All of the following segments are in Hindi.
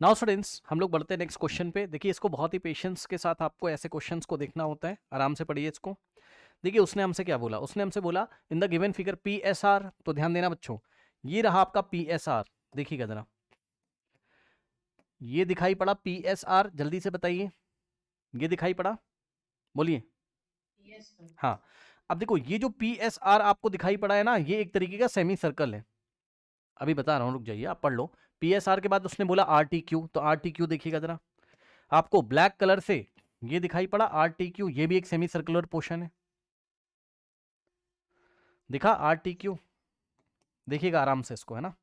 नाउ स्टूडेंट्स, हम लोग बढ़ते हैं नेक्स्ट क्वेश्चन पे। देखिए, इसको बहुत ही पेशेंस के साथ आपको ऐसे क्वेश्चंस को देखना होता है। आराम से पढ़िए इसको। देखिए, उसने हमसे क्या बोला, उसने हमसे बोला in the given figure P S are. तो ध्यान देना बच्चों, ये रहा आपका पी एस आर। देखिएगा जरा, ये दिखाई पड़ा पी एस आर, जल्दी से बताइए। ये दिखाई पड़ा, बोलिए। हाँ, अब देखो ये जो पी एस आर आपको दिखाई पड़ा है ना, ये एक तरीके का सेमी सर्कल है। अभी बता रहा हूं, रुक जाइए, आप पढ़ लो। पी एस आर के बाद उसने बोला आर टी क्यू, तो आर टी क्यू देखिएगा जरा, आपको ब्लैक कलर से ये दिखाई पड़ा आर टी क्यू। ये भी एक सेमी सर्कुलर पोर्शन है, दिखा आर टी क्यू। देखिएगा आराम से इसको, है ना।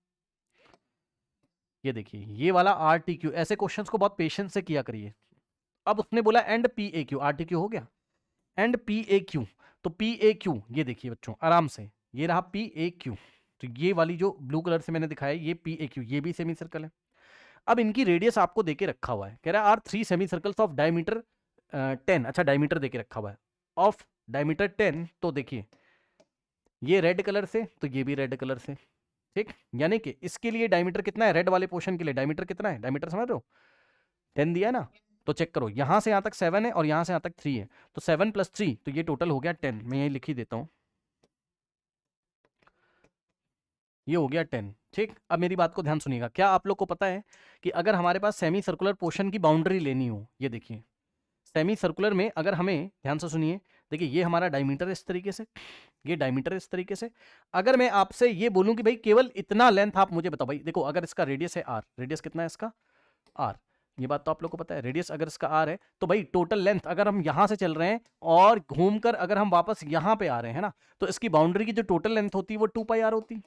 ये देखिए, ये वाला आर टी क्यू। ऐसे क्वेश्चंस को बहुत पेशेंस से किया करिए। अब उसने बोला and P A Q, are T Q हो गया, एंड पी ए क्यू। तो पी ए क्यू, ये देखिए बच्चों आराम से, ये रहा पी ए क्यू। तो ये वाली जो ब्लू कलर से मैंने दिखाया, ये पी ए क्यू, ये भी सेमी सर्कल है। अब इनकी रेडियस आपको देके रखा हुआ है, कह रहा है are three semi circles of diameter 10। अच्छा, डायमीटर देके रखा हुआ है, ऑफ डायमीटर 10। तो देखिए, ये रेड कलर से, तो ये भी रेड कलर से, ठीक। यानी कि इसके लिए डायमीटर कितना है, रेड वाले पोर्शन के लिए डायमीटर कितना है, डायमीटर समझ रहे हो, 10 दिया है ना। तो चेक करो, यहां से यहां तक 7 है और यहां से यहां तक 3 है, तो 7 + 3, तो ये टोटल हो गया 10। मैं यही लिख ही देता हूं, ये हो गया 10। ठीक, अब मेरी बात को ध्यान सुनिएगा। क्या आप लोग को पता है कि अगर हमारे पास सेमी सर्कुलर पोर्शन की बाउंड्री लेनी हो, ये देखिए सेमी सर्कुलर में अगर हमें, ध्यान से सुनिए, देखिए ये हमारा डायमीटर इस तरीके से, ये डायमीटर इस तरीके से। अगर मैं आपसे ये बोलूं कि भाई केवल इतना लेंथ आप मुझे बताओ, भाई देखो अगर इसका रेडियस है आर, रेडियस कितना है इसका, आर, ये बात तो आप लोग को पता है, रेडियस अगर इसका आर है, तो भाई टोटल लेंथ अगर हम यहां से चल रहे हैं और घूमकर अगर हम वापस यहां पे आ रहे हैं ना, तो इसकी बाउंड्री की जो टोटल लेंथ होती है वो 2πr होती,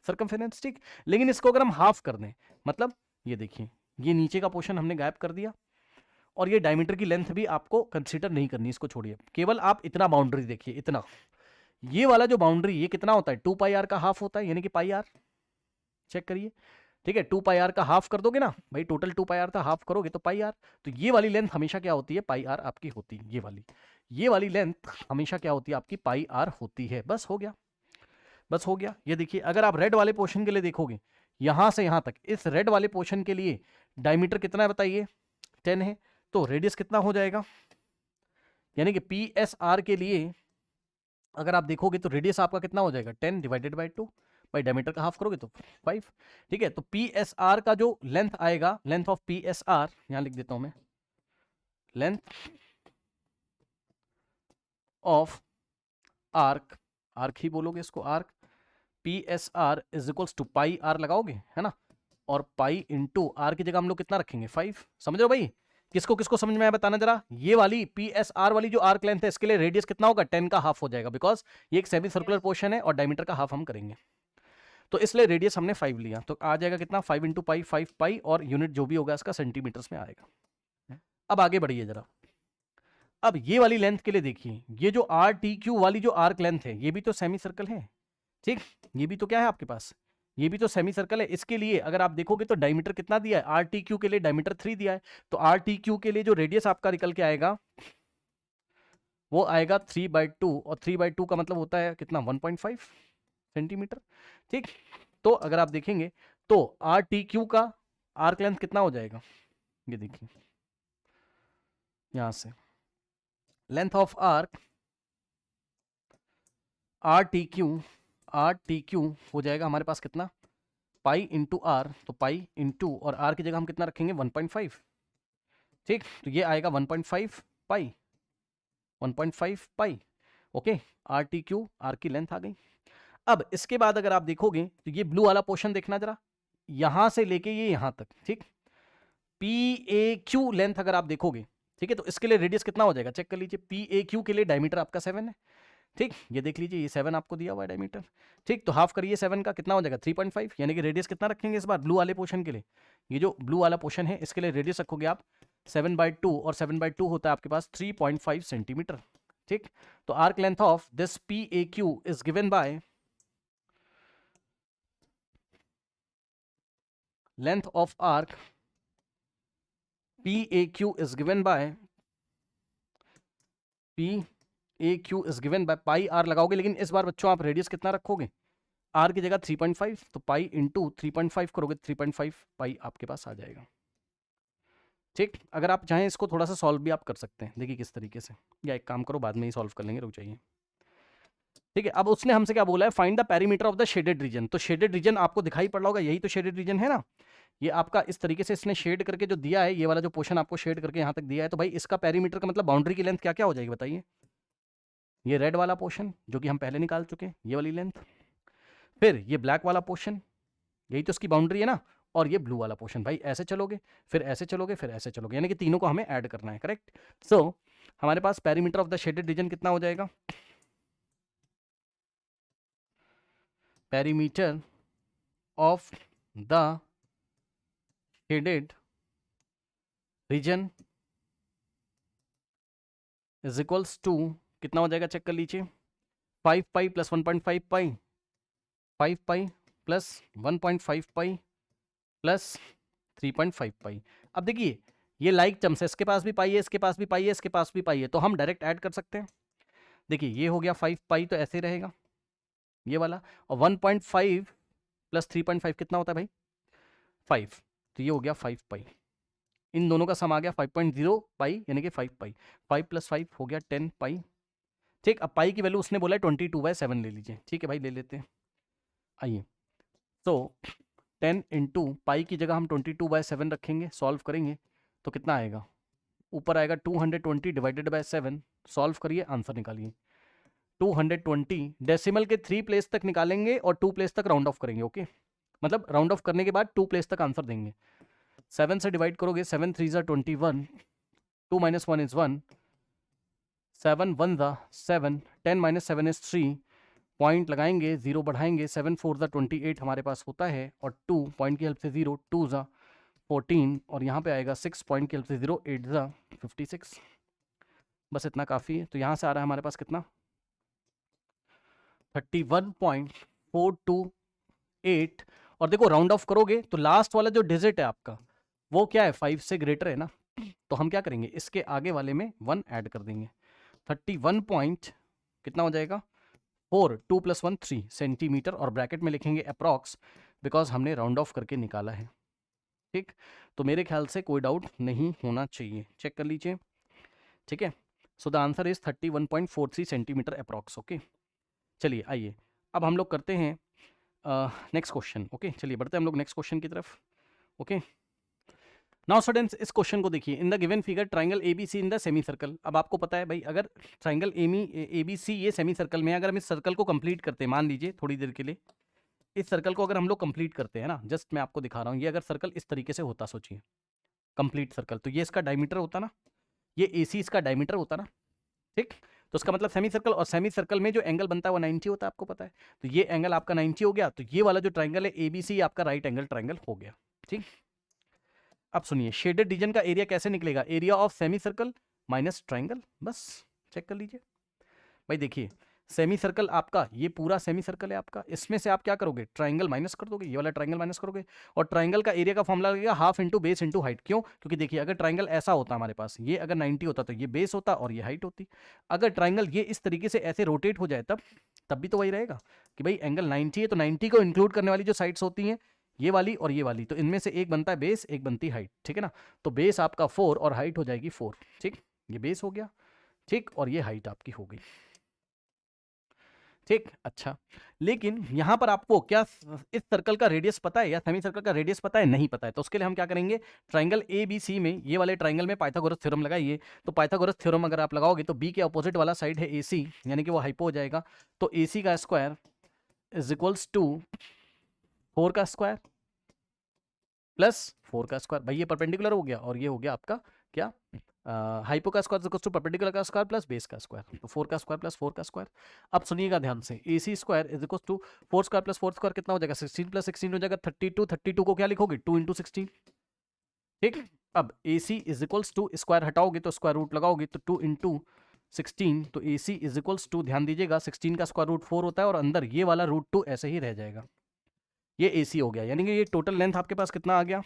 सरकमफेरेंस, ठीक। लेकिन इसको अगर हम हाफ कर दें, मतलब ये देखिए, ये नीचे का पोर्शन हमने गायब कर दिया, और ये डायमीटर की लेंथ भी आपको कंसीडर नहीं करनी, इसको छोड़िए, केवल आप इतना बाउंड्री देखिए, इतना। ये वाला जो बाउंड्री, ये कितना होता है, 2πr का हाफ होता है, यानी कि पाई आर। चेक करिए, ठीक है, 2πr का हाफ कर दोगे ना भाई, टोटल 2πr था, हाफ करोगे तो पाई आर। तो ये वाली लेंथ हमेशा क्या होती है, पाई आर आपकी होती है। ये वाली लेंथ हमेशा क्या होती है आपकी, पाई आर होती है। बस हो गया, बस हो गया। ये देखिए, अगर आप रेड वाले पोर्शन के लिए देखोगे, यहां से यहां तक इस रेड वाले पोर्शन के लिए डायमीटर कितना है बताइए, 10 है। तो रेडियस कितना हो जाएगा, यानी कि पी एस आर के लिए अगर आप देखोगे तो रेडियस आपका कितना हो जाएगा, 10 डिवाइडेड बाई 2, भाई डायमीटर का हाफ करोगे तो 5। ठीक है, तो पी एस आर का जो लेंथ आएगा, length of P S R, यहां लिख देता हूं मैं, लेंथ ऑफ आर्क, आर्क ही बोलोगे इसको, arc, P S R is equals to pi r लगाओगे, है ना। और पाई इंटू आर की जगह हम लोग कितना रखेंगे, 5। समझ रहे हो भाई, किसको किसको समझ में आया बताना जरा। ये वाली पी एस आर वाली जो आर्क लेंथ है, इसके लिए रेडियस कितना होगा, 10 का हाफ हो जाएगा, बिकॉज ये एक सेमी सर्कुलर पोर्शन है और डायमीटर का हाफ हम करेंगे, तो इसलिए रेडियस हमने 5 लिया। तो आ जाएगा कितना, 5 इंटू पाई, 5 पाई, और यूनिट जो भी होगा इसका सेंटीमीटर्स में आएगा। अब आगे बढ़िए जरा। अब ये वाली लेंथ के लिए देखिए, ये जो आर टी क्यू वाली जो आर्क लेंथ है, ये भी तो सेमी सर्कल है, ठीक। ये भी तो क्या है आपके पास, ये भी तो सेमी सर्कल है। इसके लिए अगर आप देखोगे तो डायमीटर कितना दिया है, आर टी क्यू के लिए डायमीटर 3 दिया है। तो आर टी क्यू के लिए जो रेडियस आपका निकल के आएगा, वो आएगा 3/2, और 3/2 का मतलब होता है कितना, 1.5 सेंटीमीटर, ठीक। तो अगर आप देखेंगे तो आर टी क्यू का आर्क लेंथ कितना हो जाएगा, ये देखिए यहां से length of arc are T Q हो जाएगा हमारे पास कितना, पाई इंटू आर, तो पाई इंटू, और आर की जगह हम कितना रखेंगे, 1.5, ठीक। तो ये आएगा 1.5 pi, 1.5 pi, okay. R T Q, R की लेंथ आ गई। अब इसके बाद अगर आप देखोगे तो ये ब्लू वाला पोर्शन देखना जरा, यहां से लेके ये यहां तक, ठीक। पी ए क्यू लेंथ अगर आप देखोगे, ठीक है, तो इसके लिए रेडियस कितना हो जाएगा, चेक कर लीजिए। पी ए क्यू के लिए डायमीटर आपका 7 है, ठीक। ये देख लीजिए, ये 7 आपको दिया हुआ है डायमीटर, ठीक। तो हाफ करिए 7 का, कितना हो जाएगा, 3.5, यानी कि रेडियस कितना रखेंगे इस बार ब्लू वाले पोर्शन के लिए, ये जो ब्लू वाला पोर्शन है इसके लिए रेडियस रखोगे आप 7/2, और 7/2 होता है आपके पास 3.5 सेंटीमीटर, ठीक। तो arc length of this P A Q is given by length of arc P A Q is given by P A Q is given by pi r लगाओगे, लेकिन इस बार बच्चों आप रेडियस कितना रखोगे, आर की जगह 3.5, तो पाई इंटू 3.5 करोगे, 3.5 पाई आपके पास आ जाएगा। ठीक, अगर आप चाहें इसको थोड़ा सा सॉल्व भी आप कर सकते हैं। देखिए किस तरीके से, या एक काम करो बाद में ही सॉल्व कर लेंगे, रुक जाइए। ठीक है, अब उसने हमसे क्या बोला है, find the perimeter of the shaded reason. तो शेडेड रीजन आपको दिखाई पड़ रहा होगा, यही तो शेडेड रीजन है ना। ये आपका इस तरीके से इसने शेड करके जो दिया है, ये वाला जो पोर्शन आपको शेड करके यहाँ तक दिया है, तो भाई इसका पेरीमीटर का मतलब बाउंड्री की लेंथ क्या क्या हो जाएगी बताइए। ये रेड वाला पोर्शन जो कि हम पहले निकाल चुके हैं, ये वाली लेंथ, फिर ये ब्लैक वाला पोर्शन, यही तो इसकी बाउंड्री है ना, और ये ब्लू वाला पोर्शन। भाई ऐसे चलोगे, फिर ऐसे चलोगे, फिर ऐसे चलोगे, यानी कि तीनों को हमें ऐड करना है, करेक्ट। सो हमारे पास perimeter of the shaded region कितना हो जाएगा, perimeter of the shaded region is equals to, कितना हो जाएगा चेक कर लीजिए, 5 pi plus 1.5 pi, 5 pi plus 1.5 pi plus 3.5 pi. अब देखिए ये लाइक टर्म्स है, इसके पास भी पाई है, इसके पास भी पाई है, इसके पास भी पाई है, तो हम डायरेक्ट ऐड कर सकते हैं। देखिए ये हो गया 5 पाई, तो ऐसे रहेगा ये वाला, और 1.5 प्लस 3.5 कितना होता है भाई 5, तो ये हो गया 5 पाई। इन दोनों का सम आ गया 5.0 पाई, यानी कि 5 पाई, 5 प्लस 5 हो गया 10 पाई। ठीक, अब पाई की वैल्यू उसने बोला है 22/7 ले लीजिए। ठीक है भाई, ले लेते हैं। आइए, तो 10 इंटू पाई की जगह हम 22/7 रखेंगे, सॉल्व करेंगे तो कितना आएगा, ऊपर आएगा 220 डिवाइडेड बाय 7, सॉल्व करिए आंसर निकालिए। 220 डेसिमल के 3 प्लेस तक निकालेंगे और 2 प्लेस तक राउंड ऑफ करेंगे। ओके, मतलब राउंड ऑफ करने के बाद 2 प्लेस तक आंसर देंगे। 7 से डिवाइड करोगे, 7 3 21, 2 - 1 is 1, 7 1 7, 10 - 7 is 3, पॉइंट लगाएंगे, 0 बढ़ाएंगे, 7 4 28 हमारे पास होता है, और 2 पॉइंट की हेल्प से 0, 2 14, और यहाँ पे आएगा 6 पॉइंट की हेल्प से 0, 8 56। बस इतना काफ़ी है। तो यहाँ से आ रहा है हमारे पास कितना, 31.428। और देखो राउंड ऑफ करोगे तो लास्ट वाला जो डिजिट है आपका वो क्या है, 5 से ग्रेटर है ना, तो हम क्या करेंगे, इसके आगे वाले में 1 ऐड कर देंगे। 31 पॉइंट कितना हो जाएगा 4, 2 + 1 3 सेंटीमीटर, और ब्रैकेट में लिखेंगे अप्रॉक्स, बिकॉज हमने राउंड ऑफ करके निकाला है। ठीक, तो मेरे ख्याल से कोई डाउट नहीं होना चाहिए, चेक कर लीजिए। ठीक है, so the answer is 31.43 centimetre approx. Okay, चलिए आइए अब हम लोग करते हैं नेक्स्ट क्वेश्चन। ओके, चलिए बढ़ते हैं हम लोग नेक्स्ट क्वेश्चन की तरफ। ओके, नाउ स्टूडेंट्स इस क्वेश्चन को देखिए, in the given figure triangle ABC in the semi circle. अब आपको पता है भाई, अगर ट्राइंगल एबीसी ये सेमी सर्कल में है, अगर हम इस सर्कल को कंप्लीट करते हैं, मान लीजिए थोड़ी देर के लिए इस सर्कल को अगर हम लोग कंप्लीट करते हैं ना, जस्ट मैं आपको दिखा रहा हूँ, ये अगर सर्कल इस तरीके से होता, सोचिए कंप्लीट सर्कल, तो ये इसका डायमीटर होता ना, ये AC इसका डायमीटर होता ना। ठीक, तो उसका मतलब सेमी सर्कल, और सेमी सर्कल में जो एंगल बनता है वो 90 होता है, आपको पता है। तो ये एंगल आपका 90 हो गया, तो ये वाला जो ट्राइंगल है ABC आपका राइट एंगल ट्राइंगल हो गया। ठीक, अब सुनिए शेडेड रीजन का एरिया कैसे निकलेगा, area of semi circle minus triangle, बस चेक कर लीजिए। भाई देखिए सेमी सर्कल आपका, ये पूरा सेमी सर्कल है आपका, इसमें से आप क्या करोगे, ट्राइंगल माइनस कर दोगे, ये वाला ट्राइंगल माइनस करोगे, और ट्राइंगल का एरिया का फॉर्मूला लगेगा half into base into height. क्यों, क्योंकि देखिए अगर ट्राइंगल ऐसा होता हमारे पास, ये अगर 90 होता तो ये बेस होता और ये हाइट होती। अगर ट्राइंगल ये इस तरीके से ऐसे रोटेट हो जाए तब भी तो वही रहेगा कि भाई एंगल 90 है, तो 90 को इंक्लूड करने वाली जो साइड्स होती हैं ये वाली और ये वाली, तो इनमें से एक बनता है बेस, एक बनती हाइट। ठीक है ना, तो बेस आपका 4 और हाइट हो जाएगी 4। ठीक, ये बेस हो गया, ठीक, और ये हाइट आपकी हो गई। ठीक, अच्छा, लेकिन यहां पर आपको क्या इस सर्कल का रेडियस पता है, या सेमी सर्कल का रेडियस पता है, नहीं पता है। तो उसके लिए हम क्या करेंगे, ट्राइंगल ABC में, ये वाले ट्राइंगल में पाइथागोरस थ्योरम लगाइए। तो पाइथागोरस थ्योरम अगर आप लगाओगे तो B के अपोजिट वाला साइड है AC, यानी कि वो हाइपो हो जाएगा। तो AC का स्क्वायर इज इक्वल्स टू 4 का स्क्वायर प्लस 4 का स्क्वायर। भाई ये परपेंडिकुलर हो गया, और ये हो गया आपका क्या, हाइपो का स्क्वायर इक्वल्स टू परपेंडिकुलर का स्क्वायर प्लस बेस का स्क्वायर, तो 4 का स्क्वायर प्लस 4 का स्क्वायर। अब सुनिएगा ध्यान से, AC square is equals to 4 square plus 4 square कितना हो जाएगा, 16 प्लस 16 हो जाएगा 32। 32 को क्या लिखोगे, 2 इंटू 16। ठीक, अब AC is equals to, square हटाओगे तो स्क्वायर रूट लगाओगे, तो 2 इंटू 16, तो AC इज इक्वल्स टू, ध्यान दीजिएगा 16 का स्क्वायर रूट 4 होता है, और अंदर ये वाला √2 ऐसे ही रह जाएगा। ये AC हो गया, यानी कि ये टोटल लेंथ आपके पास कितना आ गया,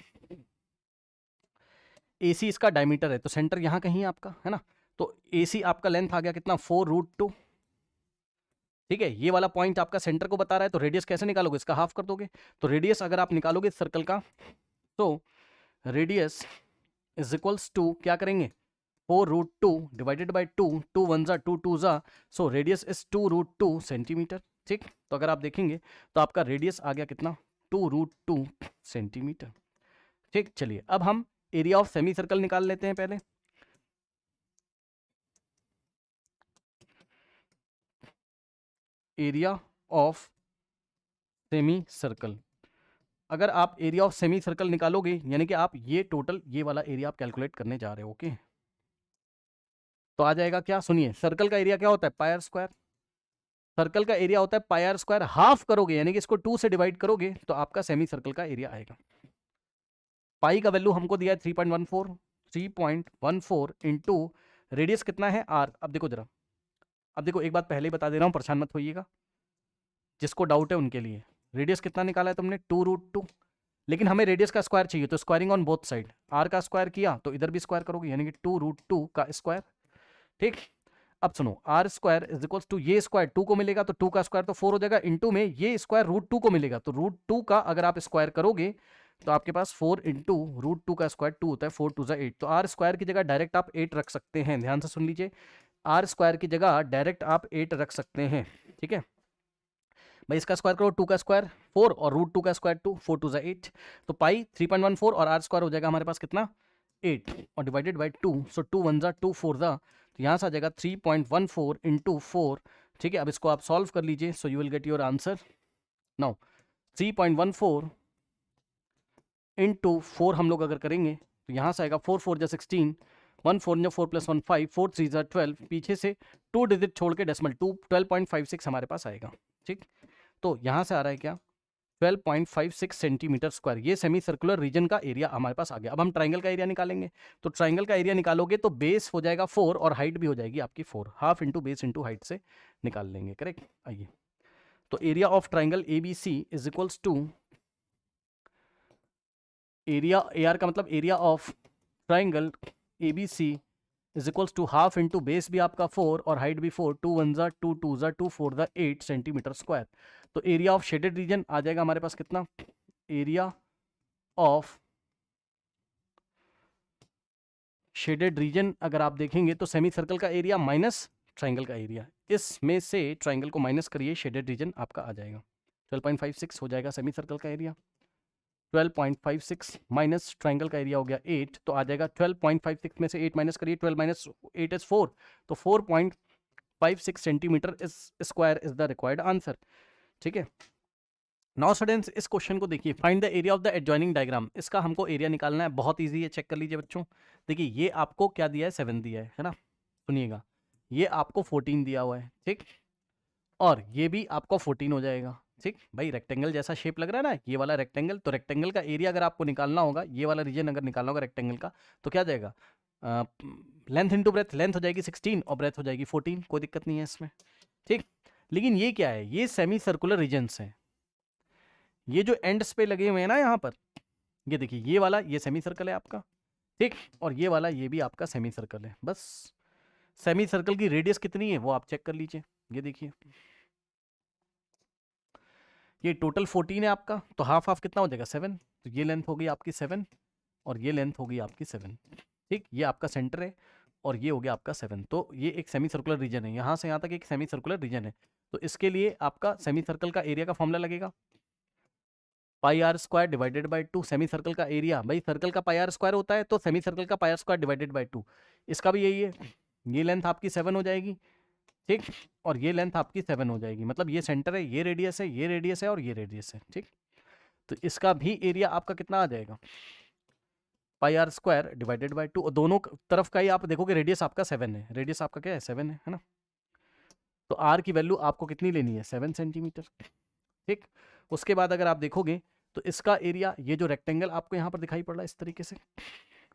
AC इसका डायमीटर है, तो सेंटर यहाँ कहीं है आपका, है ना, तो AC आपका लेंथ आ गया कितना, 4√2। ठीक है, ये वाला पॉइंट आपका सेंटर को बता रहा है, तो रेडियस कैसे निकालोगे, इसका हाफ कर दोगे। तो रेडियस अगर आप निकालोगे सर्कल का, तो रेडियस इज इक्वल्स टू क्या करेंगे 4√2 डिवाइडेड बाई 2, 2 1 जा 2 2 जा, सो रेडियस इज 2√2 सेंटीमीटर। ठीक, तो अगर आप देखेंगे तो आपका रेडियस आ गया कितना 2√2 सेंटीमीटर। ठीक, चलिए अब हम एरिया ऑफ सेमी सर्कल निकाल लेते हैं पहले। एरिया ऑफ सेमी सर्कल, अगर आप एरिया ऑफ सेमी सर्कल निकालोगे यानी कि आप ये टोटल ये वाला एरिया आप कैलकुलेट करने जा रहे हो, ओके, तो आ जाएगा क्या, सुनिए, सर्कल का एरिया क्या होता है पाई आर स्क्वायर। सर्कल का एरिया होता है पाई आर स्क्वायर, हाफ करोगे यानी कि इसको 2 से डिवाइड करोगे तो आपका सेमी सर्कल का एरिया आएगा। पाई का वैल्यू हमको दिया है 3.14 इंटू रेडियस कितना है आर। अब देखो जरा, अब देखो एक बात पहले ही बता दे रहा हूं, परेशान मत होइएगा, जिसको डाउट है उनके लिए। रेडियस कितना निकाला है तुमने 2√2, लेकिन हमें रेडियस का स्क्वायर चाहिए, तो squaring on both side, r का स्क्वायर किया तो इधर भी स्क्वायर करोगे यानी कि 2√2 का स्क्वायर। ठीक, अब सुनो, r square is equal to ये स्क्वायर 2 को मिलेगा तो 2 का स्क्वायर तो 4 हो जाएगा, इंटू में ये स्क्वायर √2 को मिलेगा तो √2 का अगर आप स्क्वायर करोगे तो आपके पास 4 इंटू √2 का स्क्वायर 2 होता है, 4 2 8। तो आर स्क्वायर की जगह डायरेक्ट आप 8 रख सकते हैं, ध्यान से सुन लीजिए, आर स्क्वायर की जगह डायरेक्ट आप 8 रख सकते हैं। ठीक है भाई, इसका स्क्वायर करो 2 का स्क्वायर 4 और √2 का स्क्वायर 2, 4 2 8, तो पाई 3.14 और आर स्क्वायर हो जाएगा हमारे पास कितना 8 और डिवाइडेड बाई 2, सो 2 1 जा 2 4 जा, तो यहाँ से आ जाएगा 3.14 इंटू 4। ठीक है, अब इसको आप सॉल्व कर लीजिए, so you will get your answer. Now 3.14 into 4 हम लोग अगर करेंगे तो यहाँ से आएगा 4 4 जा 16, 1 4 जा 4 + 1 5, 4 3 जा 12, पीछे से 2 डिजिट छोड़ के डेसिमल 2, 12.56 हमारे पास आएगा। ठीक, तो यहाँ से आ रहा है क्या 12.56 सेंटीमीटर स्क्वायर, ये सेमी सर्कुलर रीजन का एरिया हमारे पास आ गया। अब हम ट्राइंगल का एरिया निकालेंगे, तो ट्राइंगल का एरिया निकालोगे तो बेस हो जाएगा 4 और हाइट भी हो जाएगी आपकी 4, half into base into height से निकाल लेंगे, करेक्ट। आइए, तो area of triangle A B C is equals to area, A R का मतलब area of triangle A B C is equals to half into base भी आपका 4 और हाइट भी 4, 2 1 जा 2 2 जा 2 4 जा 8 सेंटीमीटर स्क्वायर। तो एरिया ऑफ शेडेड रीजन आ जाएगा हमारे पास कितना, एरिया ऑफ शेडेड रीजन अगर आप देखेंगे तो सेमी सर्कल का एरिया माइनस ट्राइंगल का एरिया, इसमें से ट्राइंगल को माइनस करिए, शेडेड रीजन आपका आ जाएगा 12.56 हो जाएगा सेमी सर्कल का एरिया, 12.56 माइनस ट्राइंगल का एरिया हो गया 8, तो आ जाएगा 12.56 में से 8 माइनस करिए, 12 माइनस 8 इज 4, तो 4.56 centimetre is square is the required answer. ठीक है, नाउ स्टूडेंट्स इस क्वेश्चन को देखिए, find the area of the adjoining diagram, इसका हमको एरिया निकालना है, बहुत इजी है, चेक कर लीजिए बच्चों। देखिए ये आपको क्या दिया है 7 दिया है ना, सुनिएगा, ये आपको 14 दिया हुआ है, ठीक, और ये भी आपको 14 हो जाएगा। ठीक भाई, रेक्टेंगल जैसा शेप लग रहा है ना ये वाला रेक्टेंगल, तो रेक्टेंगल का एरिया अगर आपको निकालना होगा, ये वाला रीजन अगर निकालना होगा रेक्टेंगल का, तो क्या जाएगा लेंथ इंटू ब्रेथ, लेंथ हो जाएगी 16 और ब्रेथ हो जाएगी 14, कोई दिक्कत नहीं है इसमें। ठीक, लेकिन ये क्या है, ये सेमी सर्कुलर रीजन्स हैं, ये जो एंड्स पे लगे हुए हैं ना यहाँ पर, ये देखिए ये वाला ये सेमी सर्कल है आपका, ठीक, और ये वाला ये भी आपका सेमी सर्कल है। बस सेमी सर्कल की रेडियस कितनी है वो आप चेक कर लीजिए, ये देखिए ये टोटल 14 है आपका, तो हाफ हाफ कितना हो जाएगा 7, तो ये लेंथ होगी आपकी 7 और ये लेंथ होगी आपकी 7। ठीक, ये आपका सेंटर है और ये हो गया आपका 7, तो ये एक सेमी सर्कुलर रीजन है, यहाँ से यहाँ तक एक सेमी सर्कुलर रीजन है। तो इसके लिए आपका सेमी सर्कल का एरिया का फॉर्मूला लगेगा pi are square divided by 2, semi circle का एरिया, भाई सर्कल का पाई आर स्क्वायर होता है तो सेमी सर्कल का pi are square divided by 2, इसका भी यही है, ये लेंथ आपकी 7 हो जाएगी, ठीक, और ये लेंथ आपकी 7 हो जाएगी, मतलब ये सेंटर है, ये रेडियस है, ये रेडियस है और ये रेडियस है। ठीक, तो इसका भी एरिया आपका कितना आ जाएगा pi are square divided by 2, और दोनों तरफ का ही आप देखोगे रेडियस आपका 7 है, रेडियस आपका क्या है 7 है ना, तो आर की वैल्यू आपको कितनी लेनी है 7 सेंटीमीटर। ठीक, उसके बाद अगर आप देखोगे तो इसका एरिया, ये जो रेक्टेंगल आपको यहाँ पर दिखाई पड़ रहा है इस तरीके से,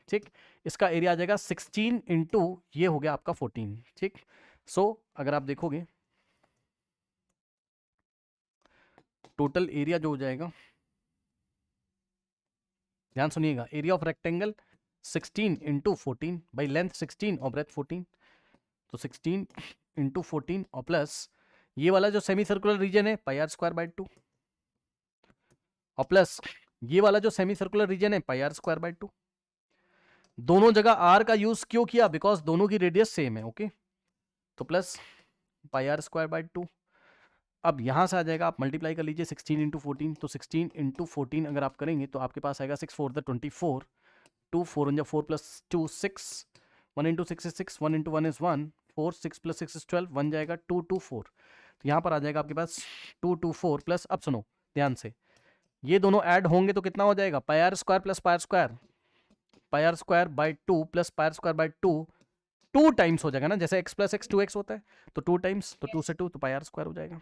ठीक, इसका एरिया आ जाएगा 16 इंटू ये हो गया आपका 14। ठीक, सो अगर आप देखोगे टोटल एरिया जो हो जाएगा, ध्यान सुनिएगा, area of rectangle 16 into 14, by length 16 और ब्रेथ 14, तो 16 इंटू 14 और प्लस ये वाला जो सेमी सर्कुलर रीजन है पाई आर स्क्वायर बाई 2, और प्लस ये वाला जो सेमी सर्कुलर रीजन है पाई आर स्क्वायर बाई 2, दोनों जगह आर का यूज क्यों किया? बिकॉज दोनों की रेडियस सेम है। ओके, तो plus pi are square by 2। अब यहां से आ जाएगा, आप मल्टीप्लाई कर लीजिए 16 इंटू 14, तो 16 इंटू 14 अगर आप करेंगे तो आपके पास आएगा 6 4 24, 2 4 1 4 plus 2 6, 1 into 6 is 6, 1 into 1 is 1, 4 6 plus 6 is 12, 1 जाएगा 2 2 4। तो यहाँ पर आ जाएगा आपके पास 2 2 4 प्लस, अब सुनो ध्यान से, ये दोनों ऐड होंगे तो कितना हो जाएगा? Pi are square plus pi are square, pi are square by 2 plus pi are square by 2, 2 times हो जाएगा ना, जैसे x प्लस एक्स 2x होता है, तो 2 टाइम्स, तो 2 से 2 तो पाई आर स्क्वायर हो जाएगा।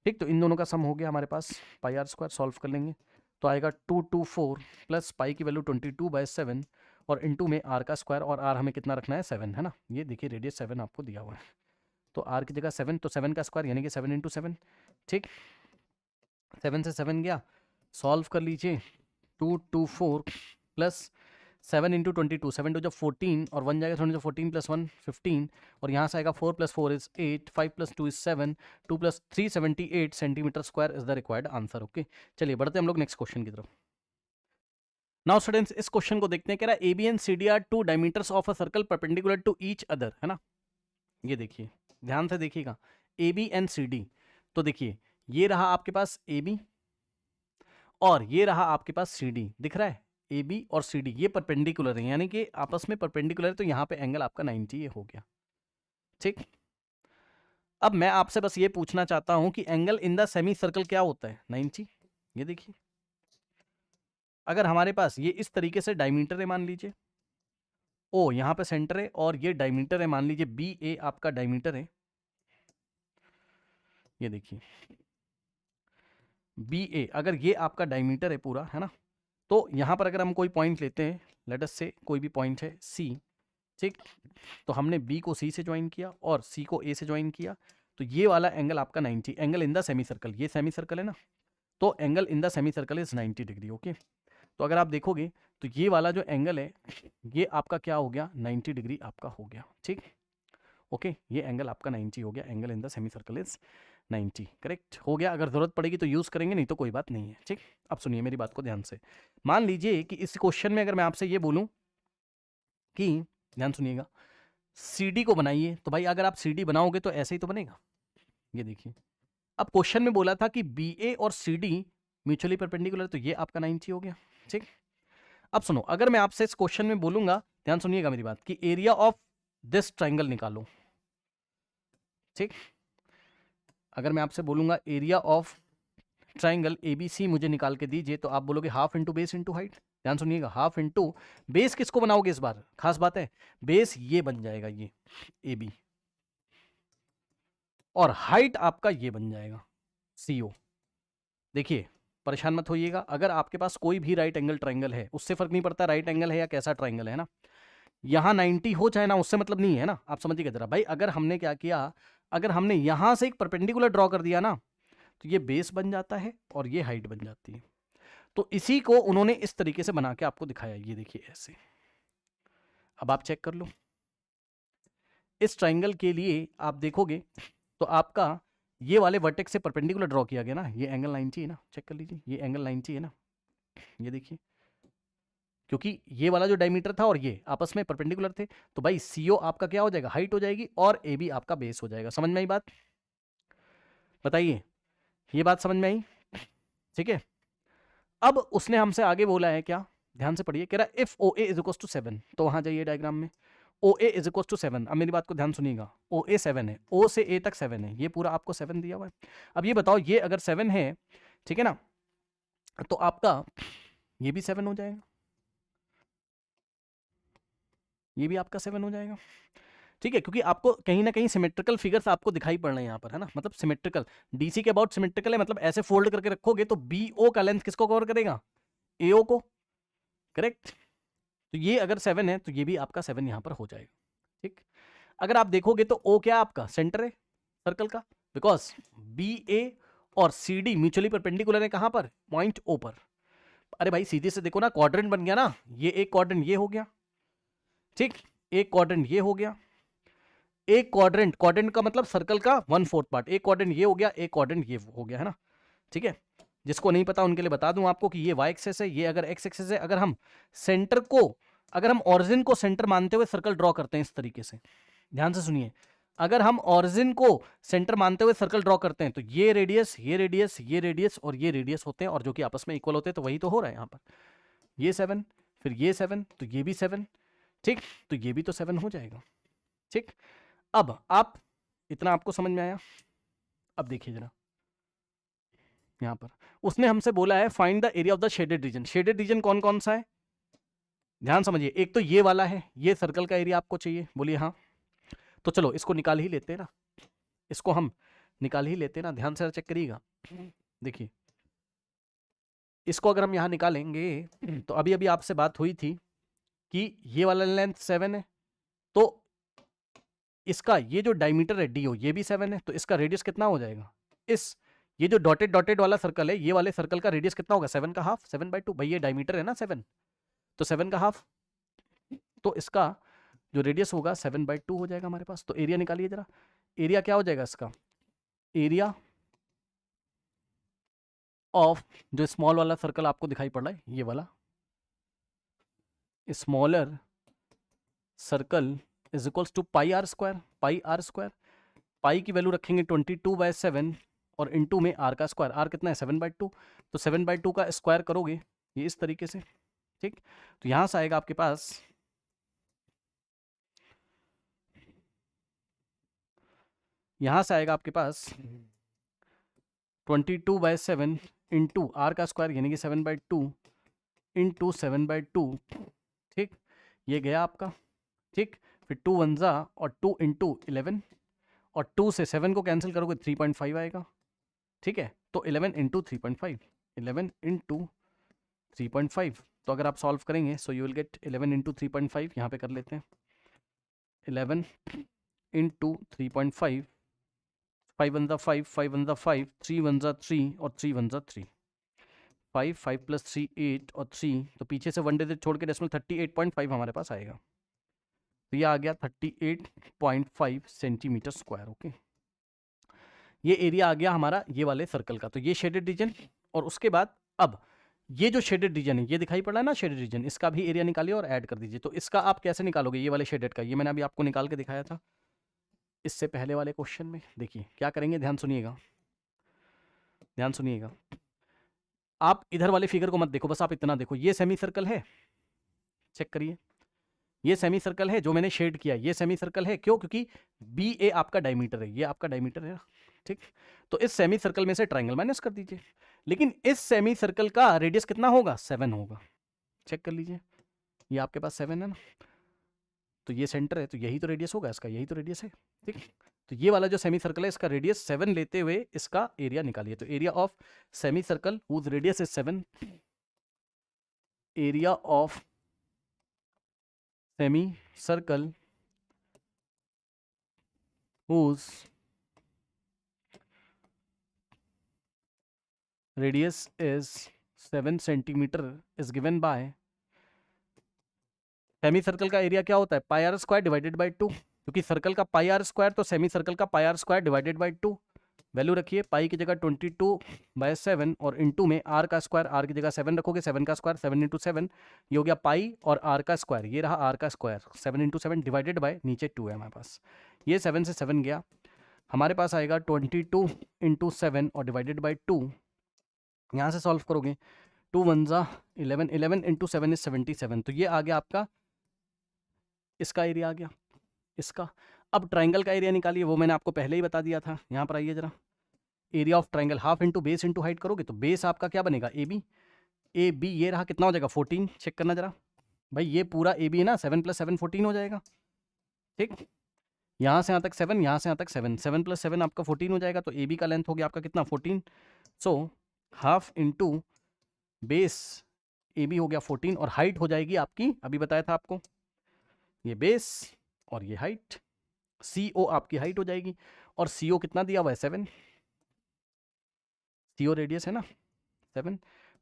ठीक, तो इन दोनों का सम हो गया हमारे पास, पाई आर स्क्वायर सॉल्व कर लेंगे तो आएगा 224 प्लस पाई की वैल्यू 22/7 और इंटू में आर का स्क्वायर, और आर हमें कितना रखना है? 7 है ना, ये देखिए रेडियस 7 आपको दिया हुआ है, तो आर की जगह 7, तो 7 का स्क्वायर यानी कि 7 इंटू 7। ठीक, 7 से 7 गया, सॉल्व कर लीजिए, 224 प्लस 7 इंटू 22, 7 टू जब 14 और 1 जाएगा, 14 प्लस 1 15, और यहाँ से आएगा 4 plus 4 is 8, 5 plus 2 is 7, 2 plus 378 centimetre square is the required answer. Okay, चलिए बढ़ते हैं हम लोग नेक्स्ट क्वेश्चन की तरफ। नाउ स्टूडेंट्स, इस क्वेश्चन को देखते हैं, कह रहा है A B and C D are two diameters of a circle perpendicular to each other, है ना। ये देखिए ध्यान से देखिएगा, A B and C D, तो देखिए ये रहा आपके पास ए बी और ये रहा आपके पास सी डी, दिख रहा है ए बी और सी डी, ये परपेंडिकुलर है यानी कि आपस में परपेंडिकुलर है, तो यहाँ पे एंगल आपका 90 ये हो गया। ठीक, अब मैं आपसे बस ये पूछना चाहता हूं कि angle in the semi circle क्या होता है? 90। ये देखिए, अगर हमारे पास ये इस तरीके से डायमीटर है, मान लीजिए ओ यहाँ पे सेंटर है और ये डायमीटर है, मान लीजिए बी ए आपका डायमीटर है, ये देखिए बी ए, अगर ये आपका डायमीटर है पूरा, है ना, तो यहाँ पर अगर हम कोई पॉइंट लेते हैं, लेट अस से कोई भी पॉइंट है सी, ठीक, तो हमने बी को सी से ज्वाइन किया और सी को ए से ज्वाइन किया, तो ये वाला एंगल आपका 90, angle in the semi circle, ये सेमी सर्कल है ना, तो angle in the semi circle is 90 degree. Okay, तो अगर आप देखोगे तो ये वाला जो एंगल है ये आपका क्या हो गया? 90 डिग्री आपका हो गया। ठीक, ओके, ये एंगल आपका 90 हो गया, angle in the semi circle is 90, correct हो गया। अगर जरूरत पड़ेगी तो यूज करेंगे, नहीं तो कोई बात नहीं है। ठीक, अब सुनिए मेरी बात को ध्यान से, मान लीजिए कि इस क्वेश्चन में अगर मैं आपसे ये बोलूं कि, ध्यान सुनिएगा, सीडी को बनाइए, तो भाई अगर आप सीडी बनाओगे तो ऐसे ही तो बनेगा। ये देखिए, अब क्वेश्चन में बोला था कि बी ए और सी डी म्यूचुअली परपेंडिकुलर, तो ये आपका 90 हो गया। ठीक, अब सुनो, अगर मैं आपसे इस क्वेश्चन में बोलूंगा, ध्यान सुनिएगा मेरी बात, कि एरिया ऑफ दिस ट्राइंगल निकालो। ठीक, अगर मैं आपसे बोलूंगा एरिया ऑफ ट्राइंगल एबीसी मुझे निकाल के दीजिए, तो आप बोलोगे half into base into height. ध्यान सुनिएगा, हाफ इंटू बेस किसको बनाओगे इस बार? खास बात है, बेस ये बन जाएगा, ये ए बी, और हाइट आपका ये बन जाएगा सीओ। देखिए परेशान मत होइएगा, अगर आपके पास कोई भी राइट एंगल ट्राइंगल है, उससे फर्क नहीं पड़ता राइट एंगल है या कैसा ट्राइंगल है ना, यहाँ 90 हो चाहे ना, उससे मतलब नहीं है ना, आप समझिएगा जरा भाई। अगर हमने क्या किया, अगर हमने यहां से एक परपेंडिकुलर ड्रॉ कर दिया ना, तो ये बेस बन जाता है और ये हाइट बन जाती है। तो इसी को उन्होंने इस तरीके से बना के आपको दिखाया, ये देखिए ऐसे। अब आप चेक कर लो, इस ट्राइंगल के लिए आप देखोगे तो आपका ये वाले वर्टेक्स से परपेंडिकुलर ड्रॉ किया गया ना, ये एंगल 90 है ना, चेक कर लीजिए, ये एंगल 90 है ना, ये देखिए, क्योंकि ये वाला जो डायमीटर था और ये आपस में परपेंडिकुलर थे, तो भाई सीओ आपका क्या हो जाएगा? हाइट हो जाएगी, और ए बी आपका बेस हो जाएगा। समझ में आई बात? बताइए, ये बात समझ में आई? ठीक है, अब उसने हमसे आगे बोला है क्या, ध्यान से पढ़िए, कह रहा है if O A is equal to 7, तो वहां जाइए डायग्राम में, O A is equal to 7। अब मेरी बात को ध्यान सुनिएगा, ओ ए 7 है, ओ से ए तक 7 है, ये पूरा आपको 7 दिया हुआ है। अब ये बताओ, ये अगर 7 है, ठीक है ना, तो आपका ये भी 7 हो जाएगा, ये भी आपका 7 हो जाएगा। ठीक है, क्योंकि आपको कहीं ना कहीं सिमेट्रिकल फिगर्स आपको दिखाई पड़ रहे हैं यहाँ पर, है ना, मतलब सिमेट्रिकल, डीसी के अबाउट सिमेट्रिकल है, मतलब ऐसे फोल्ड करके रखोगे तो बी ओ का लेंथ किसको कवर करेगा? एओ को, करेक्ट। तो ये अगर 7 है तो ये भी आपका 7 यहाँ पर हो जाएगा। ठीक, अगर आप देखोगे तो ओ क्या आपका सेंटर है सर्कल का, बिकॉज बी ए और सी डी म्यूचुअली परपेंडिकुलर है, कहां पर? पॉइंट ओ पर। अरे भाई सीधे से देखो ना, क्वाड्रेंट बन गया ना, ये एक क्वाड्रेंट ये हो गया, ठीक, एक क्वाड्रेंट ये हो गया, एक क्वाड्रेंट, क्वाड्रेंट का मतलब सर्कल का 1/4 पार्ट, एक क्वाड्रेंट ये हो गया, एक क्वाड्रेंट ये हो गया, है ना। ठीक है, जिसको नहीं पता उनके लिए बता दूं आपको कि ये y एक्सेस है, ये अगर x एक्सेस है, अगर हम सेंटर को अगर हम ऑरिजिन को सेंटर मानते हुए सर्कल ड्रॉ करते हैं इस तरीके से, ध्यान से सुनिए, अगर हम ऑरिजिन को सेंटर मानते हुए सर्कल ड्रॉ करते हैं तो ये रेडियस, ये रेडियस, ये रेडियस और ये रेडियस होते हैं, और जो कि आपस में इक्वल होते हैं, तो वही तो हो रहा है यहाँ पर। ये 7, फिर ये 7, तो ये भी 7, ठीक, तो ये भी तो 7 हो जाएगा, ठीक। अब आप, इतना आपको समझ में आया? अब देखिए जरा, यहाँ पर उसने हमसे बोला है find the area of the shaded reason. Shaded region कौन कौन सा है, ध्यान समझिए। एक तो ये वाला है, ये सर्कल का एरिया आपको चाहिए, बोलिए हाँ। तो चलो इसको निकाल ही लेते हैं ना, इसको हम निकाल ही लेते हैं ना, ध्यान से चेक करिएगा। देखिए इसको अगर हम यहाँ निकालेंगे तो अभी अभी आपसे बात हुई थी कि ये वाला लेंथ 7 है, तो इसका ये जो डायमीटर है DO ये भी 7 है, तो इसका रेडियस कितना हो जाएगा, इस ये जो डॉटेड डॉटेड वाला सर्कल है, ये वाले सर्कल का रेडियस कितना होगा, 7 का हाफ, 7/2। भाई ये डायमीटर है ना 7, तो 7 का हाफ, तो इसका जो रेडियस होगा 7/2 हो जाएगा हमारे पास। तो एरिया निकालिए जरा, एरिया क्या हो जाएगा इसका, एरिया ऑफ जो स्मॉल वाला सर्कल आपको दिखाई पड़ रहा है, ये वाला smaller circle is equals to pi are square. Pi are square, pi की वैल्यू रखेंगे 22/7 और इनटू में आर का स्क्वायर, आर कितना है 7/2, तो 7/2 का स्क्वायर करोगे ये इस तरीके से, ठीक। तो यहां से आएगा आपके पास, यहां से आएगा आपके पास 22/7 इंटू आर का स्क्वायर यानी कि 7/2 इंटू 7/2, ठीक, ये गया आपका, ठीक। फिर 2 1 जा और 2 इंटू 11, और 2 से 7 को कैंसिल करोगे 3.5 आएगा, ठीक है। तो 11 इंटू 3.5, 11 इंटू 3.5, तो अगर आप सॉल्व करेंगे so you will get 11 into 3.5, यहाँ पे कर लेते हैं 11 इंटू 3.5, 5 1 जा 5, 5 1 जा 5, 3 1 जा 3 और 3 1 जा 3, 5, 5 + 3 8 और 3, तो पीछे से 1 डिजिट छोड़ के डेसिमल 38.5 हमारे पास आएगा। तो ये आ गया 38.5 सेंटीमीटर स्क्वायर, ओके। ये एरिया आ गया हमारा ये वाले सर्कल का, तो ये शेडेड रीजन। और उसके बाद अब ये जो शेडेड रीजन है, ये दिखाई पड़ रहा है ना शेडेड रीजन, इसका भी एरिया निकालिए और ऐड कर दीजिए। तो इसका आप कैसे निकालोगे, ये वाले शेडेड का, ये मैंने अभी आपको निकाल के दिखाया था इससे पहले वाले क्वेश्चन में। देखिए क्या करेंगे, ध्यान सुनिएगा, ध्यान सुनिएगा। आप इधर वाले फिगर को मत देखो, बस आप इतना देखो, ये सेमी सर्कल है, चेक करिए, ये सेमी सर्कल है जो मैंने शेड किया, ये सेमी सर्कल है, क्यों, क्योंकि BA आपका डायमीटर है, ये आपका डायमीटर है, ठीक। तो इस सेमी सर्कल में से ट्रायंगल माइनस कर दीजिए, लेकिन इस सेमी सर्कल का रेडियस कितना होगा, 7 होगा, चेक कर लीजिए, ये आपके पास 7 है ना, तो ये सेंटर है, तो यही तो रेडियस होगा इसका, यही तो रेडियस है, ठीक। तो ये वाला जो सेमी सर्कल है इसका रेडियस 7 लेते हुए इसका एरिया निकालिए। तो area of semi circle whose radius is 7, area of semi circle whose radius is 7 centimeter is given by, semi circle का एरिया क्या होता है, pi are square divided by 2, क्योंकि सर्कल का पाई आर स्क्वायर तो सेमी सर्कल का pi are square divided by 2। Value रखिए पाई की जगह 22/7 और इंटू में आर का स्क्वायर, आर की जगह 7 रखोगे, 7 का स्क्वायर 7 इंटू 7, ये हो गया पाई और आर का स्क्वायर, ये रहा आर का स्क्वायर 7 इंटू 7 डिवाइडेड बाई नीचे 2 है हमारे पास, ये 7 से 7 गया, हमारे पास आएगा 22 इंटू 7 और डिवाइडेड बाई 2, यहाँ से सॉल्व करोगे 2 1 जा 11, 11 इंटू 7 इज 77, तो ये आ गया आपका, इसका एरिया आ गया इसका। अब ट्राइंगल का एरिया निकालिए, वो मैंने आपको पहले ही बता दिया था, यहाँ पर आइए जरा, area of triangle half into base into height करोगे तो बेस आपका क्या बनेगा AB, AB ये रहा, कितना हो जाएगा 14, चेक करना जरा भाई, ये पूरा AB है ना, 7 + 7 14 हो जाएगा, ठीक। यहाँ से यहाँ तक 7, यहाँ से यहाँ तक 7, 7 + 7 आपका 14 हो जाएगा, तो AB का लेंथ हो गया आपका कितना 14, so half into base AB हो गया 14 और हाइट हो जाएगी आपकी, अभी बताया था आपको, ये बेस और ये हाइट, CO आपकी हाइट हो जाएगी, और CO कितना दिया हुआ है 7, CO रेडियस है ना 7,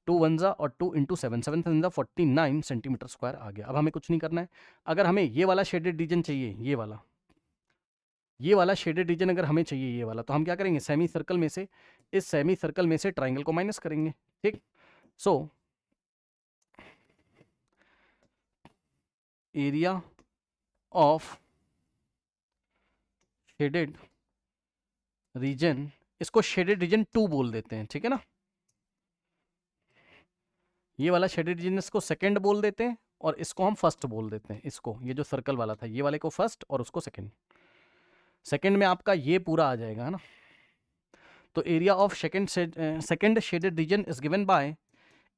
2 1 जा और 2 इंटू 7, 7 7 जा 49 सेंटीमीटर स्क्वायर आ गया। अब हमें कुछ नहीं करना है, अगर हमें ये वाला शेडेड रीजन चाहिए, ये वाला शेडेड रीजन अगर हमें चाहिए ये वाला, तो हम क्या करेंगे, सेमी सर्कल में से, इस सेमी सर्कल में से ट्राइंगल को माइनस करेंगे, ठीक। So area of shaded reason, इसको शेडेड रीजन 2 बोल देते हैं, ठीक है ना। ये वाला शेडेड रीजन इसको सेकंड बोल देते हैं और इसको हम फर्स्ट बोल देते हैं। इसको, ये जो सर्कल वाला था, ये वाले को फर्स्ट और उसको सेकंड। सेकंड में आपका ये पूरा आ जाएगा, है ना। तो area of second shaded region is given by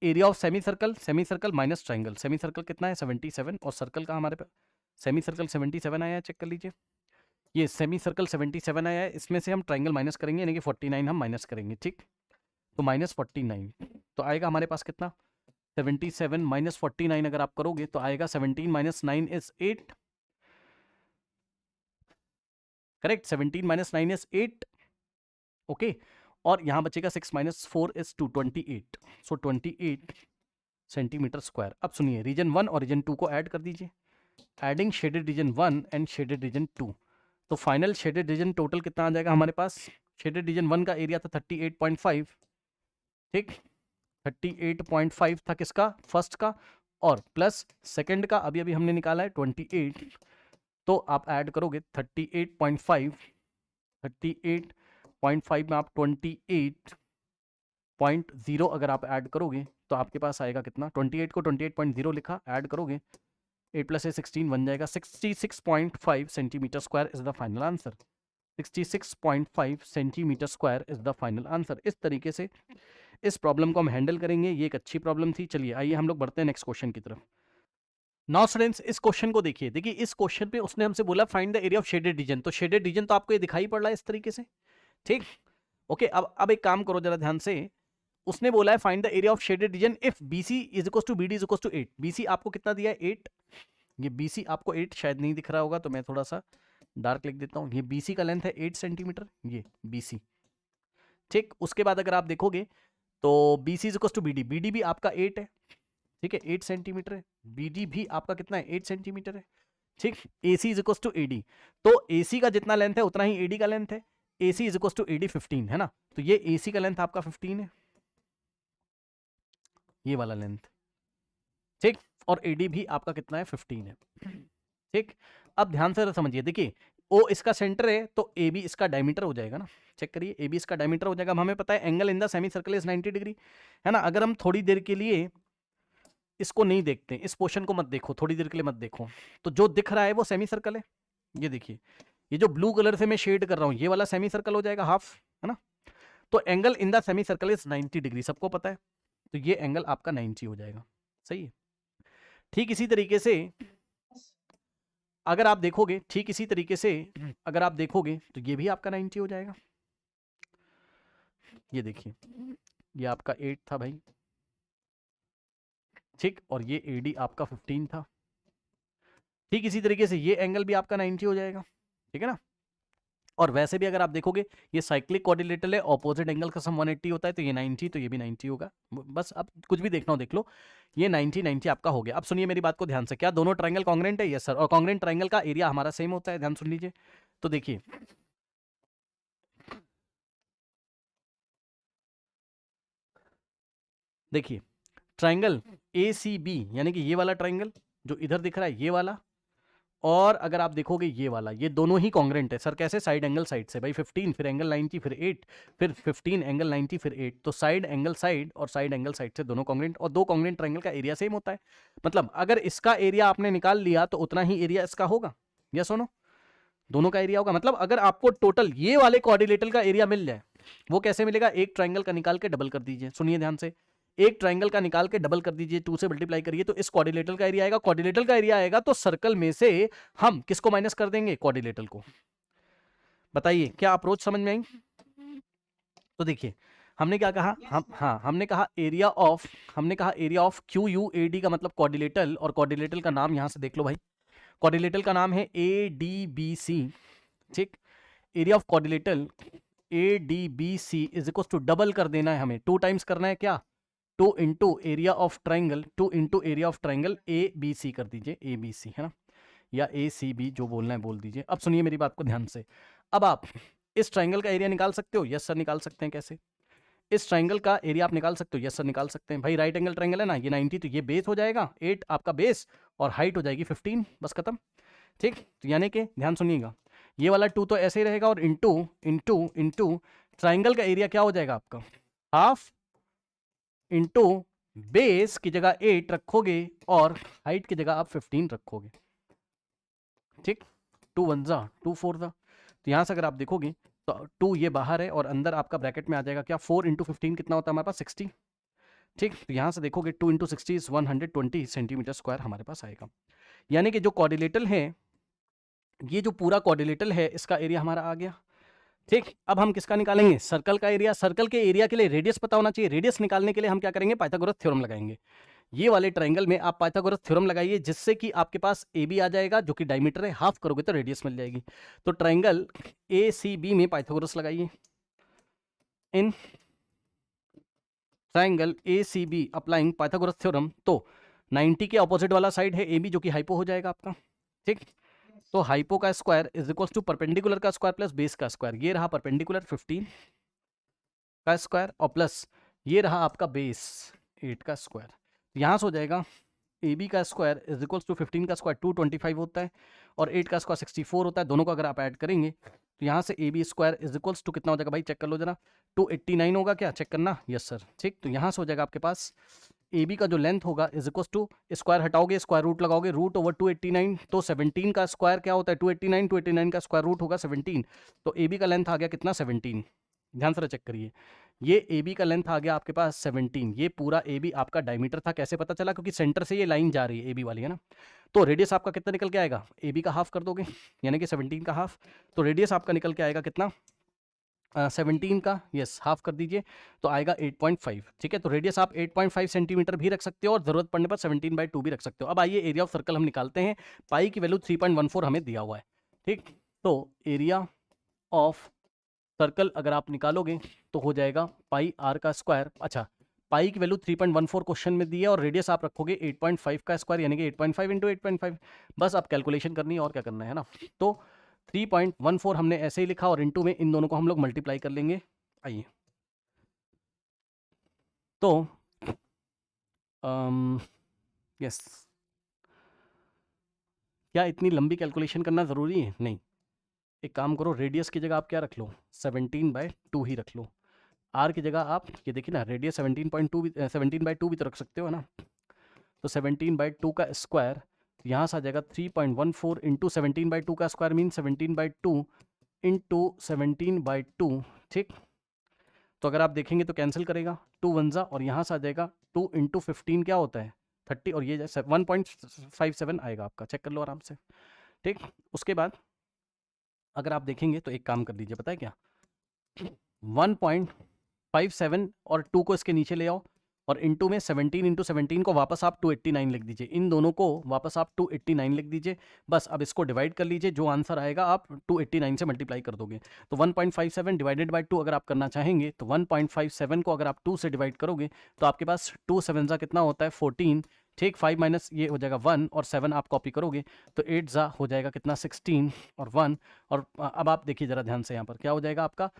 area of semi circle minus triangle. Semi circle कितना है 77 और सर्कल का हमारे पास सेमी सर्कल 77 आया है, चेक कर लीजिए। ये सेमी सर्कल 77 आया है, इसमें से हम ट्राइंगल माइनस करेंगे, यानी कि 49 हम माइनस करेंगे, ठीक। तो माइनस 49 तो आएगा हमारे पास कितना 77 माइनस 49 अगर आप करोगे तो आएगा 17 minus 9 is 8, correct. 17 minus 9 is 8, okay. और यहाँ बचेगा 6 minus 4 is 2, 28। So 28 centimetre square. अब सुनिए, रीजन 1 और रीजन 2 को ऐड कर दीजिए। Adding shaded region 1 and shaded region 2, तो फाइनल शेडेड रीजन टोटल कितना आ जाएगा हमारे पास। शेडेड रीजन 1 का एरिया था 38.5, ठीक। 38.5 था किसका, फर्स्ट का, और प्लस सेकंड का अभी अभी हमने निकाला है 28। तो आप ऐड करोगे 38.5 में आप 28.0 अगर आप ऐड करोगे तो आपके पास आएगा कितना, 28 को 28.0 लिखा, ऐड करोगे 8 + 16 बन जाएगा 66.5 centimetre square is the final answer. 66.5 centimetre square is the final answer. इस तरीके से इस प्रॉब्लम को हम हैंडल करेंगे। ये एक अच्छी प्रॉब्लम थी। चलिए आइए हम लोग बढ़ते हैं नेक्स्ट क्वेश्चन की तरफ। नाउ स्टूडेंट्स, इस क्वेश्चन को देखिए। देखिए इस क्वेश्चन पे उसने हमसे बोला find the area of shaded reason. तो शेडेड रीजन तो आपको ये दिखाई पड़ रहा है इस तरीके से, ठीक। ओके, अब एक काम करो जरा ध्यान से। उसने बोला है find the area of shaded region if BC is equal to BD is equal to 8। BC आपको कितना दिया है 8, ये BC आपको 8 शायद नहीं दिख रहा होगा तो मैं थोड़ा सा डार्क लिख देता हूँ। ये BC का लेंथ है 8 सेंटीमीटर, ये BC, ठीक। उसके बाद अगर आप देखोगे तो BC is equal to BD, BD भी आपका 8 है, ठीक है, 8 सेंटीमीटर है। BD भी आपका कितना है 8 सेंटीमीटर है, ठीक। AC is equal to AD, तो AC का जितना लेंथ है उतना ही AD का लेंथ है। AC is equal to AD 15 है ना, तो ये AC का लेंथ आपका 15 है, ये वाला लेंथ, ठीक। और AD भी आपका कितना है 15 है, ठीक। अब ध्यान से समझिए, देखिए O इसका सेंटर है तो AB इसका डायमीटर हो जाएगा ना, चेक करिए AB इसका डायमीटर हो जाएगा। अब हमें पता है angle in the semi circle is 90 degree, है ना। अगर हम थोड़ी देर के लिए इसको नहीं देखते, इस पोर्शन को मत देखो, थोड़ी देर के लिए मत देखो, तो जो दिख रहा है वो सेमी सर्कल है। ये देखिए, ये जो ब्लू कलर से मैं शेड कर रहा हूं ये वाला सेमी सर्कल हो जाएगा हाफ, है ना। तो angle in the semi circle is 90 degree, सबको पता है, तो ये एंगल आपका 90 हो जाएगा, सही है। ठीक इसी तरीके से अगर आप देखोगे, ठीक इसी तरीके से अगर आप देखोगे तो ये भी आपका 90 हो जाएगा। ये देखिए, ये आपका 8 था भाई, ठीक, और ये AD आपका 15 था। ठीक इसी तरीके से ये एंगल भी आपका 90 हो जाएगा, ठीक है ना। और वैसे भी अगर आप देखोगे ये साइक्लिक कोऑर्डिनेटर है, ऑपोजिट एंगल का सम 180 होता है, तो ये 90, तो ये भी 90 होगा। बस अब कुछ भी देखना हो देख लो, ये 90 90 आपका हो गया। अब सुनिए मेरी बात को ध्यान से, क्या दोनों ट्रायंगल कॉन्ग्रेंट है? Yes sir. और कॉन्ग्रेंट ट्रायंगल का एरिया हमारा सेम होता है, ध्यान सुन लीजिए। तो देखिए देखिए ट्रायंगल ACB यानी कि ये वाला ट्रायंगल जो इधर दिख रहा है ये वाला, और अगर आप देखोगे ये वाला, ये दोनों ही कॉन्ग्रेंट है। सर कैसे? साइड एंगल साइड से भाई, 15 फिर एंगल 90 फिर 8 फिर 15 एंगल 90 फिर 8, तो साइड एंगल साइड और साइड एंगल साइड से दोनों कॉन्ग्रेंट, और दो कॉन्ग्रेंट ट्रायंगल का एरिया सेम होता है। मतलब अगर इसका एरिया आपने निकाल लिया तो उतना ही एरिया इसका होगा, यस और नो, दोनों का एरिया होगा। मतलब अगर आपको टोटल ये वाले कोऑर्डिनेटर का एरिया मिल जाए, वो कैसे मिलेगा? एक ट्रायंगल का निकाल के डबल कर दीजिए। सुनिए ध्यान से, एक ट्रायंगल का निकाल के डबल कर दीजिए, 2 से मल्टीप्लाई करिए तो इस कोऑर्डिनेटर का एरिया आएगा। कोऑर्डिनेटर का एरिया आएगा तो सर्कल में से हम किसको माइनस कर देंगे? कोऑर्डिनेटर को। बताइए क्या अप्रोच समझ में आई? तो देखिए हमने क्या कहा, हमने कहा एरिया ऑफ QUAD का मतलब कोऑर्डिनेटर, और कोऑर्डिनेटर का नाम यहां से देख लो भाई, कोऑर्डिनेटर का नाम है ADBC, ठीक। Area of coordinator ADBC is equal to, double कर देना है हमें, 2 टाइम्स करना है, क्या? 2 into area of triangle, 2 into area of triangle ABC कर दीजिए, ABC है ना, या ACB जो बोलना है बोल दीजिए। अब सुनिए मेरी बात को ध्यान से, अब आप इस ट्राइंगल का एरिया निकाल सकते हो? यस सर निकाल सकते हैं। कैसे? इस ट्राइंगल का एरिया आप निकाल सकते हो? यस सर निकाल सकते हैं भाई। राइट एंगल ट्राइंगल है ना, ये 90, तो ये बेस हो जाएगा 8 आपका बेस, और हाइट हो जाएगी 15, बस खत्म। ठीक, तो यानी कि ध्यान सुनिएगा, ये वाला 2 तो ऐसे ही रहेगा, और इंटू इंटू इंटू ट्राइंगल का एरिया क्या हो जाएगा आपका, हाफ इंटू बेस की जगह 8 रखोगे और हाइट की जगह आप 15 रखोगे। ठीक, 2 1 जा 2 4 जा, तो यहां से अगर आप देखोगे तो 2 ये बाहर है और अंदर आपका ब्रैकेट में आ जाएगा क्या, 4 इंटू 15 कितना होता है हमारे पास, 60। ठीक, तो यहां से देखोगे 2 इंटू 60 इज 120 सेंटीमीटर स्क्वायर हमारे पास आएगा। यानी कि जो क्वाड्रिलेटरल है, ये जो पूरा क्वाड्रिलेटरल है, इसका एरिया हमारा आ गया। ठीक, अब हम किसका निकालेंगे, सर्कल का एरिया। सर्कल के एरिया के लिए रेडियस पता होना चाहिए। रेडियस निकालने के लिए हम क्या करेंगे, पाइथागोरस थ्योरम लगाएंगे। ये वाले ट्रायंगल में आप पाइथागोरस थ्योरम लगाइए, जिससे कि आपके पास ए बी आ जाएगा, जो कि डायमीटर है, हाफ करोगे तो रेडियस मिल जाएगी। तो ट्रायंगल ए सी बी में पाइथागोरस लगाइए। In triangle A C B applying Pythagoras theorem, तो 90 के ऑपोजिट वाला साइड है ए बी, जो कि हाइपो हो जाएगा आपका। ठीक, तो हाइपो का square is equal to perpendicular का स्क्वायर प्लस बेस का स्क्वायर। ये रहा परपेंडिकुलर 15 का स्क्वायर, और प्लस ये रहा आपका बेस 8 का स्क्वायर। यहां से हो जाएगा ए बी का स्क्वायर इज इक्वल टू 15 का स्क्वायर 225 होता है, और 8 का स्क्वायर 64 होता है। दोनों को अगर आप ऐड करेंगे तो यहाँ से A B square is equals to कितना हो जाएगा भाई, चेक कर लो जरा, 289 होगा क्या, चेक करना। Yes sir. ठीक, तो यहाँ से हो जाएगा आपके पास ए बी का जो लेंथ होगा इज इक्वल्स टू, स्क्वायर हटाओगे स्क्वायर रूट लगाओगे, रूट ओवर 289, तो 17 का स्क्वायर क्या होता है 289, 289 का स्क्वायर रूट होगा 17, तो ए बी का लेंथ आ गया कितना 17। ध्यान से चेक करिए, ये ए बी का लेंथ आ गया आपके पास 17। ये पूरा ए बी आपका डायमीटर था। कैसे पता चला, क्योंकि सेंटर से ये लाइन जा रही है ए बी वाली, है ना। तो रेडियस आपका कितना निकल के आएगा, ए बी का हाफ कर दोगे, यानी कि 17 का हाफ, तो रेडियस आपका निकल के आएगा कितना, 17 का, यस हाफ कर दीजिए, तो आएगा 8.5। ठीक है, तो रेडियस आप 8.5 सेंटीमीटर भी रख सकते हो, और जरूरत पड़ने पर 17/2 भी रख सकते हो। अब आइए एरिया ऑफ सर्कल हम निकालते हैं। पाई की वैल्यू 3.14 हमें दिया हुआ है। ठीक, तो एरिया ऑफ सर्कल अगर आप निकालोगे तो हो जाएगा पाई आर का स्क्वायर। अच्छा, पाई की वैल्यू 3.14 क्वेश्चन में दी है, और रेडियस आप रखोगे 8.5 का स्क्वायर, यानी कि 8.5 इंटू 8.5। बस आप कैलकुलेशन करनी है और क्या करना है ना। तो 3.14 हमने ऐसे ही लिखा, और इंटू में इन दोनों को हम लोग मल्टीप्लाई कर लेंगे। आइए, तो यस, क्या इतनी लंबी कैलकुलेशन करना ज़रूरी है, नहीं। एक काम करो, रेडियस की जगह आप क्या रख लो, 17/2 ही रख लो। आर की जगह आप ये देखिए ना, रेडियस 17/2 भी तो रख सकते हो ना। तो 17/2 का स्क्वायर यहाँ से आ जाएगा 3.14 इंटू 17/2 का स्क्वायर मीन 17/2 इंटू 17/2। ठीक, तो अगर आप देखेंगे तो कैंसिल करेगा, 2 1 जा, और यहाँ से आ जाएगा 2 इंटू 15 क्या होता है 30, और ये 1.57 आएगा आपका, चेक कर लो आराम से। ठीक, उसके बाद अगर आप देखेंगे तो एक काम कर दीजिए, पता है क्या, 1.57 और 2 को इसके नीचे ले आओ, और इंटू में 17 इंटू 17 को वापस आप 289 लिख दीजिए। इन दोनों को वापस आप 289 लिख दीजिए। बस अब इसको डिवाइड कर लीजिए, जो आंसर आएगा आप 289 से मल्टीप्लाई कर दोगे। तो 1.57 डिवाइडेड बाय 2 अगर आप करना चाहेंगे, तो 1.57 को अगर आप 2 से डिवाइड करोगे तो आपके पास 2 7 जा कितना होता है 14। ठीक, 5 माइनस ये हो जाएगा 1, और 7 आप कॉपी करोगे तो 8 जा हो जाएगा कितना 16, और 1। और अब आप देखिए ज़रा ध्यान से, यहाँ पर क्या हो जाएगा आपका,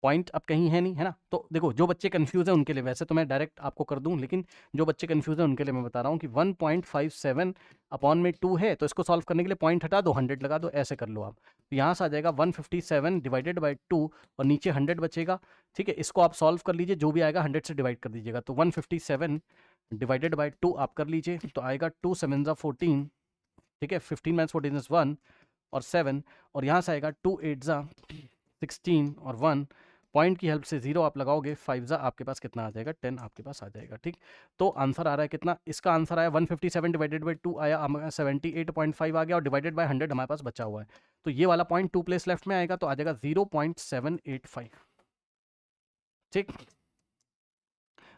पॉइंट अब कहीं है नहीं, है ना। तो देखो, जो बच्चे कंफ्यूज हैं उनके लिए, वैसे तो मैं डायरेक्ट आपको कर दूं, लेकिन जो बच्चे कंफ्यूज हैं उनके लिए मैं बता रहा हूँ कि 1.57 अपॉन में 2 है, तो इसको सॉल्व करने के लिए पॉइंट हटा दो, 100 लगा दो, ऐसे कर लो आप। तो यहाँ से आ जाएगा 157 डिवाइडेड बाई 2, और नीचे 100 बचेगा। ठीक है, इसको आप सॉल्व कर लीजिए, जो भी आएगा 100 से डिवाइड कर दीजिएगा। तो 157 डिवाइडेड बाई 2 आप कर लीजिए, तो आएगा 2 7 जा 14। ठीक है, 15 माइनस 14 इज 1 और 7, और यहाँ से आएगा 2 8 जा 16 और 1। पॉइंट की हेल्प से 0 आप लगाओगे, 5 जा आपके पास कितना आ जाएगा 10 आपके पास आ जाएगा। ठीक, तो आंसर आ रहा है कितना, इसका आंसर आया 157 डिवाइडेड बाई 2 आया 78.5 आ गया, और डिवाइडेड बाई 100 हमारे पास बचा हुआ है। तो ये वाला पॉइंट 2 प्लेस लेफ्ट में आएगा, तो आ जाएगा 0.785। ठीक,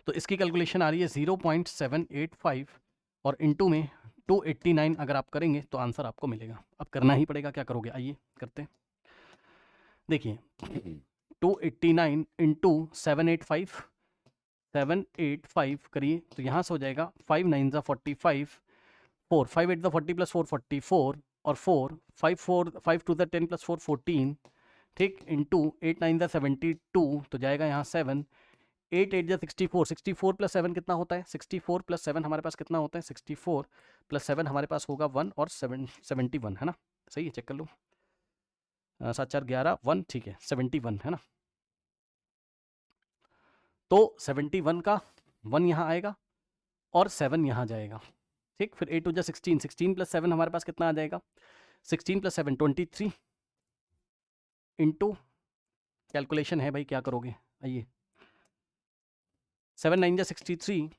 तो इसकी कैलकुलेशन आ रही है 0.785, और इंटू में 289 अगर आप करेंगे तो आंसर आपको मिलेगा। अब करना ही पड़ेगा, क्या करोगे, आइए करते हैं। देखिए 289 इंटू 785 करिए, तो यहाँ से हो जाएगा 5 9 जा 45, 4 5 8 जा 40 प्लस 4 44, और 4 5 4 5 2 जा 10 प्लस 4 14। ठीक, इंटू 8 9 ज़ा 72 तो जाएगा यहाँ 7, 8 8 ज़ा 64, 64 प्लस 7 कितना होता है, 64 प्लस 7 हमारे पास कितना होता है, 64 प्लस 7 हमारे पास होगा 1 और 71 है ना, सही है, चेक कर लो, 7 4 11 1, ठीक है 71 है ना। तो 71 का 1 यहाँ आएगा और 7 यहाँ जाएगा, ठीक। फिर 8 2 ज़ा 16, 16 प्लस 7 हमारे पास कितना आ जाएगा, 16 प्लस 7 23 इंटू, कैलकुलेशन है भाई, क्या करोगे, आइए, 7 9 ज़ा 63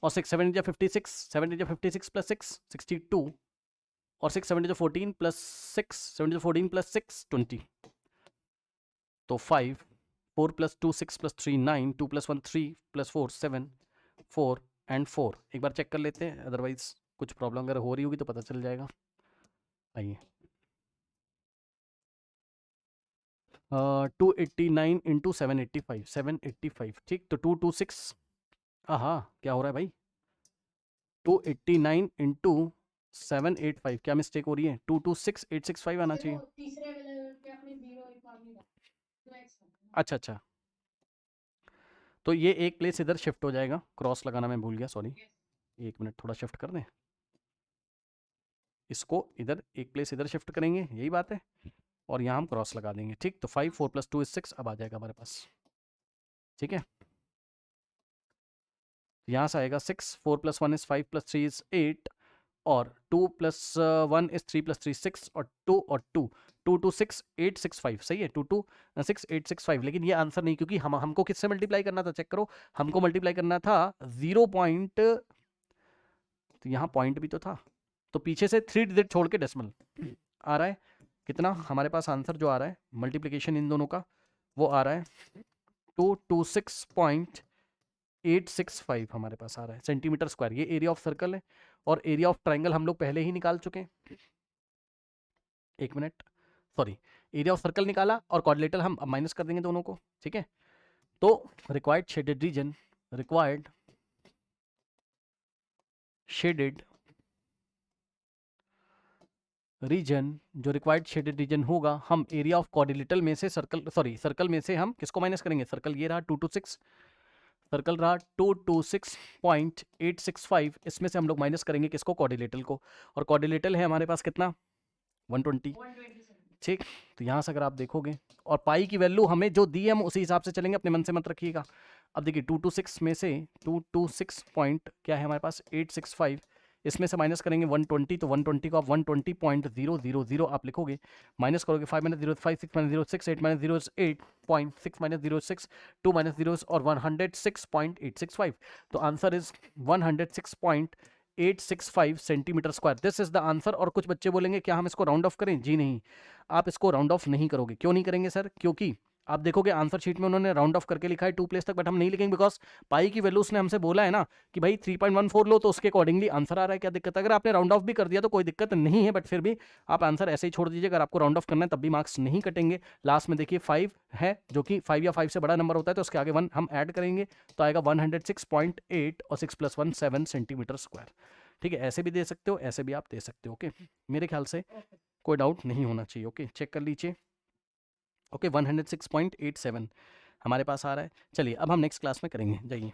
और 6 7 ज़ा 56, 7 ज़ा 56 प्लस 6 62 और 6 7 ज़ा 14 प्लस 6 7 ज़ा 14 प्लस 6 20, तो 5 4 plus 2 6 plus 3 9 2 plus 1 3 plus 4 7 4 and 4। एक बार चेक कर लेते हैं, अदरवाइज कुछ प्रॉब्लम अगर हो रही होगी तो पता चल जाएगा। आइए, 289 इंटू 785, 785, ठीक। तो 226, हाँ क्या हो रहा है भाई, 289 इंटू 785, क्या मिस्टेक हो रही है, 226865 आना चाहिए। अच्छा अच्छा, तो ये एक प्लेस इधर शिफ्ट हो जाएगा, क्रॉस लगाना मैं भूल गया, सॉरी, एक मिनट थोड़ा शिफ्ट कर दें इसको, इधर एक प्लेस इधर शिफ्ट करेंगे, यही बात है, और यहाँ हम क्रॉस लगा देंगे, ठीक। तो 5 4 प्लस 2 इज 6 अब आ जाएगा हमारे पास, ठीक है। यहाँ से आएगा 6 4 प्लस 1 इज 5 प्लस 3 इज 8 और 2 प्लस 1 इज 3 प्लस 3 6 और 2 और 2 2 2 6 8 6 5, सही है, 2 2 6 8 6 5, लेकिन ये आंसर नहीं, क्योंकि हमको किससे मल्टीप्लाई करना था, चेक करो, हमको मल्टीप्लाई करना था 0 पॉइंट, तो यहाँ पॉइंट भी तो था, तो पीछे से 3 डिजिट छोड़ के डेसिमल आ रहा है, कितना हमारे पास आंसर जो आ रहा है मल्टीप्लिकेशन इन दोनों का, वो आ रहा है 226.865 हमारे पास आ रहा है सेंटीमीटर स्क्वायर। ये एरिया ऑफ सर्कल है और एरिया ऑफ ट्राइंगल हम लोग पहले ही निकाल चुके हैं, एक minute, sorry, area of circle निकाला और क्वाड्रिलेटरल हम अब माइनस कर देंगे दोनों को, ठीक है। तो required shaded region, required shaded region, जो रिक्वायर्ड शेडेड रीजन होगा, हम एरिया ऑफ क्वाड्रिलेटरल में से सर्कल, सॉरी सर्कल में से हम किसको माइनस करेंगे, सर्कल ये रहा 226, सर्कल रहा 226.865, इसमें से हम लोग माइनस करेंगे किसको, क्वाड्रिलेटरल को, और क्वाड्रिलेटरल है हमारे पास कितना 120, ठीक। तो यहाँ से अगर आप देखोगे, और पाई की वैल्यू हमें जो दी है हम उसी हिसाब से चलेंगे, अपने मन से मत रखिएगा। अब देखिए 226 में से 226 पॉइंट क्या है हमारे पास 865, इसमें से माइनस करेंगे 120, तो 120 को आप 120.000 आप लिखोगे, माइनस करोगे 5 minus 0 5 6 minus 0 6 8 minus 0 8 6 minus 0 6 2 minus 0 और 106.865, तो answer is 106.865 centimetre square, this is the answer. और कुछ बच्चे बोलेंगे क्या हम इसको राउंड ऑफ करें, जी नहीं, आप इसको राउंड ऑफ नहीं करोगे। क्यों नहीं करेंगे सर, क्योंकि आप देखोगे आंसर शीट में उन्होंने राउंड ऑफ करके लिखा है 2 प्लेस तक, बट हम नहीं लिखेंगे, बिकॉज पाई की वैल्यू उसने हमसे बोला है ना कि भाई 3.14 लो, तो उसके अकॉर्डिंगली आंसर आ रहा है, क्या दिक्कत है, अगर आपने राउंड ऑफ भी कर दिया तो कोई दिक्कत नहीं है, बट फिर भी आप आंसर ऐसे ही छोड़ दीजिए, अगर आपको राउंड ऑफ करना है तब भी मार्क्स नहीं कटेंगे। लास्ट में देखिए 5 है, जो कि 5 या 5 से बड़ा नंबर होता है, तो उसके आगे 1 हम ऐड करेंगे, तो आएगा 106.8 और 6 + 1 7 सेंटीमीटर स्क्वायर, ठीक है। ऐसे भी दे सकते हो, ऐसे भी आप दे सकते हो, ओके। मेरे ख्याल से कोई डाउट नहीं होना चाहिए, ओके, चेक कर लीजिए, ओके। 106.87 हमारे पास आ रहा है। चलिए अब हम नेक्स्ट क्लास में करेंगे, जाइए।